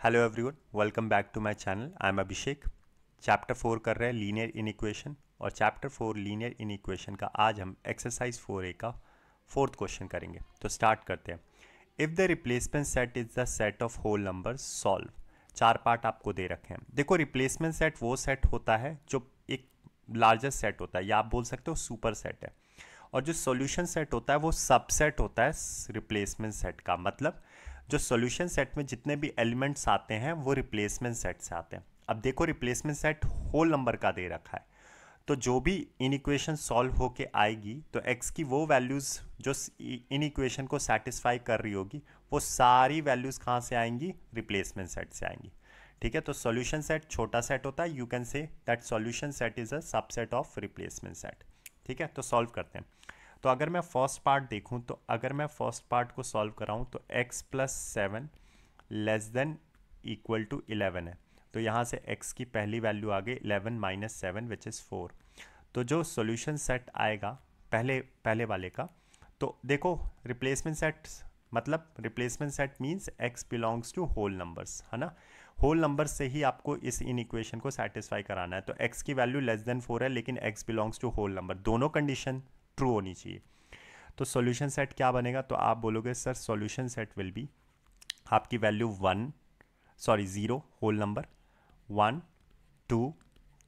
Hello everyone, welcome back to my channel. I am Abhishek. Chapter 4 कर रहे हैं linear inequation, और चैप्टर 4 लीनियर इनइक्वेशन का आज हम एक्सरसाइज 4A का फोर्थ क्वेश्चन करेंगे। तो स्टार्ट करते हैं। If the replacement set is the set of whole numbers solve. चार पार्ट आपको दे रखे हैं। देखो, रिप्लेसमेंट सेट वो सेट होता है जो एक लार्जेस्ट सेट होता है, या आप बोल सकते हो सुपर सेट है। और जो सॉल्यूशन सेट होता है वो सबसेट होता है रिप्लेसमेंट सेट का। मतलब जो सॉल्यूशन सेट में जितने भी एलिमेंट्स आते हैं वो रिप्लेसमेंट सेट से आते हैं। अब देखो, रिप्लेसमेंट सेट होल नंबर का दे रखा है, तो जो भी इन इक्वेशन सॉल्व होके आएगी तो x की वो वैल्यूज़ जो इन इक्वेशन को सेटिस्फाई कर रही होगी वो सारी वैल्यूज़ कहाँ से आएंगी? रिप्लेसमेंट सेट से आएंगी। ठीक है, तो सॉल्यूशन सेट छोटा सेट होता है। You can say that solution set is a subset of replacement set. ठीक है, तो सॉल्व करते हैं। तो अगर मैं फर्स्ट पार्ट देखूं, तो अगर मैं फर्स्ट पार्ट को सॉल्व कराऊं तो x plus 7 less than equal to 11 है। तो यहाँ से x की पहली वैल्यू आ गई 11 माइनस 7 विच इज़ 4। तो जो सॉल्यूशन सेट आएगा पहले वाले का, तो देखो रिप्लेसमेंट सेट मतलब replacement set means x belongs to whole numbers, है ना। होल नंबर से ही आपको इस इन इक्वेशन को सेटिस्फाई कराना है। तो x की वैल्यू लेस देन 4 है, लेकिन x belongs to whole number, दोनों कंडीशन ट्रू होनी चाहिए। तो सॉल्यूशन सेट क्या बनेगा? तो आप बोलोगे sir solution set will be आपकी value 0 whole number 1 2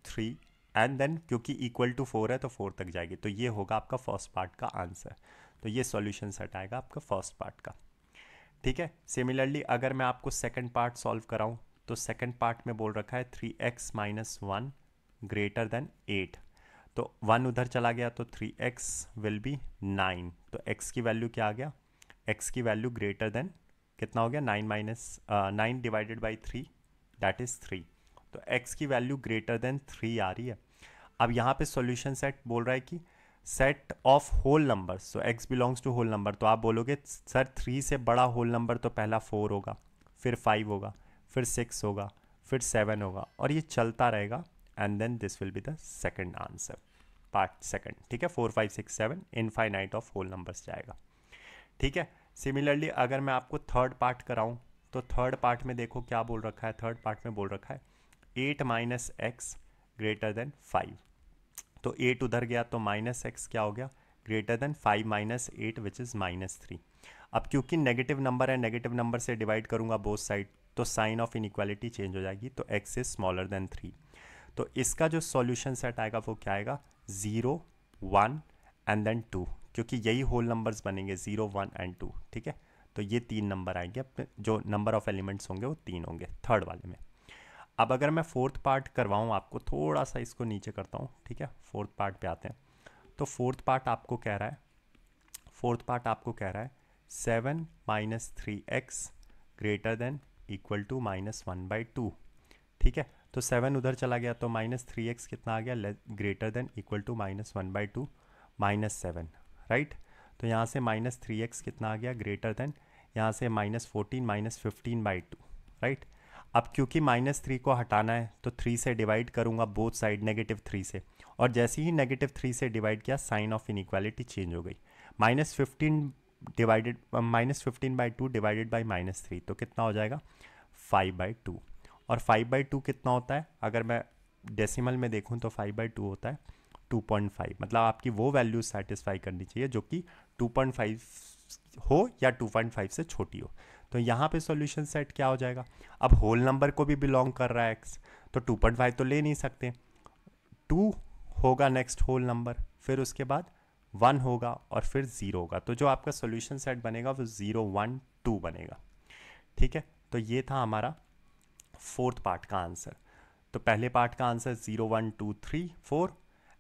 3 and then क्योंकि इक्वल टू 4 है तो 4 तक जाएगी। तो ये होगा आपका फर्स्ट पार्ट का आंसर। तो ये सॉल्यूशन सेट आएगा आपका फर्स्ट पार्ट का। ठीक है, सिमिलरली अगर मैं आपको सेकंड पार्ट सॉल्व कराऊं तो सेकंड पार्ट में बोल रखा है 3x माइनस 1 ग्रेटर देन 8। तो 1 उधर चला गया तो 3x विल बी 9। तो x की वैल्यू क्या आ गया? x की वैल्यू ग्रेटर देन कितना हो गया? 9 minus 9 divided by 3 that is 3। तो x की वैल्यू ग्रेटर देन 3 आ रही है। अब यहाँ पे सॉल्यूशन सेट बोल रहा है कि set of whole numbers, so x belongs to whole number. तो आप बोलोगे सर 3 से बड़ा होल नंबर तो पहला 4 होगा, फिर 5 होगा, फिर 6 होगा, फिर 7 होगा, और ये चलता रहेगा। And then this will be the second answer, part second. ठीक है, 4 5 6 7 इनफाइनाइट ऑफ होल नंबर्स जाएगा। ठीक है, सिमिलरली अगर मैं आपको थर्ड पार्ट कराऊं तो थर्ड पार्ट में देखो क्या बोल रखा है। थर्ड पार्ट में बोल रखा है 8 माइनस एक्स ग्रेटर देन 5। तो 8 उधर गया तो माइनस एक्स क्या हो गया? Greater then 5 minus 8 which is -3। अब क्योंकि नेगेटिव नंबर है, नेगेटिव नंबर से डिवाइड करूंगा बोथ साइड, तो साइन ऑफ इनइक्वालिटी चेंज हो जाएगी। तो x इज स्मॉलर देन 3। तो इसका जो सॉल्यूशन सेट आएगा वो क्या आएगा? 0 1 एंड देन 2, क्योंकि यही होल नंबर्स बनेंगे 0 1 एंड 2। ठीक है, तो ये 3 नंबर आएंगे, जो नंबर ऑफ एलिमेंट्स होंगे वो 3 होंगे थर्ड वाले में। अब अगर मैं फोर्थ पार्ट करवाऊँ आपको, थोड़ा सा इसको नीचे करता हूँ। ठीक है, फोर्थ पार्ट पे आते हैं। तो फोर्थ पार्ट आपको कह रहा है 7 minus 3x greater than equal to -1/2। ठीक है, तो 7 उधर चला गया तो -3x कितना आ गया? Greater than equal to -1/2 -7। Right, तो यहाँ से -3x कितना आ गया? ग्रेटर देन, यहाँ से -14 -15/2। राइट, अब क्योंकि -3 को हटाना है तो 3 से डिवाइड करूंगा बोथ साइड -3 से, और जैसे ही -3 से डिवाइड किया साइन ऑफ इनइक्वालिटी चेंज हो गई। -15/2 डिवाइडेड बाई -3 तो कितना हो जाएगा? 5/2। और 5/2 कितना होता है? अगर मैं डेसिमल में देखूं तो 5/2 होता है 2.5। मतलब आपकी वो वैल्यू सेटिस्फाई करनी चाहिए जो कि 2.5 हो या 2.5 से छोटी हो। तो यहाँ पे सॉल्यूशन सेट क्या हो जाएगा? अब होल नंबर को भी बिलोंग कर रहा है x, तो 2.5 तो ले नहीं सकते। 2 होगा नेक्स्ट होल नंबर, फिर उसके बाद 1 होगा और फिर 0 होगा। तो जो आपका सॉल्यूशन सेट बनेगा वो 0 1 2 बनेगा। ठीक है, तो ये था हमारा फोर्थ पार्ट का आंसर। तो पहले पार्ट का आंसर 0 1 2 3 4,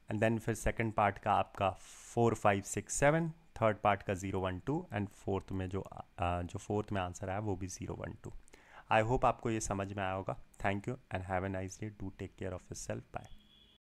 एंड देन फिर सेकंड पार्ट का आपका 4 5 6 7, थर्ड पार्ट का 0 1 2, एंड फोर्थ में जो फोर्थ में आंसर आया वो भी 0 1 2। आई होप आपको ये समझ में आया होगा। Thank you and have a nice day. Do take care of yourself. Bye.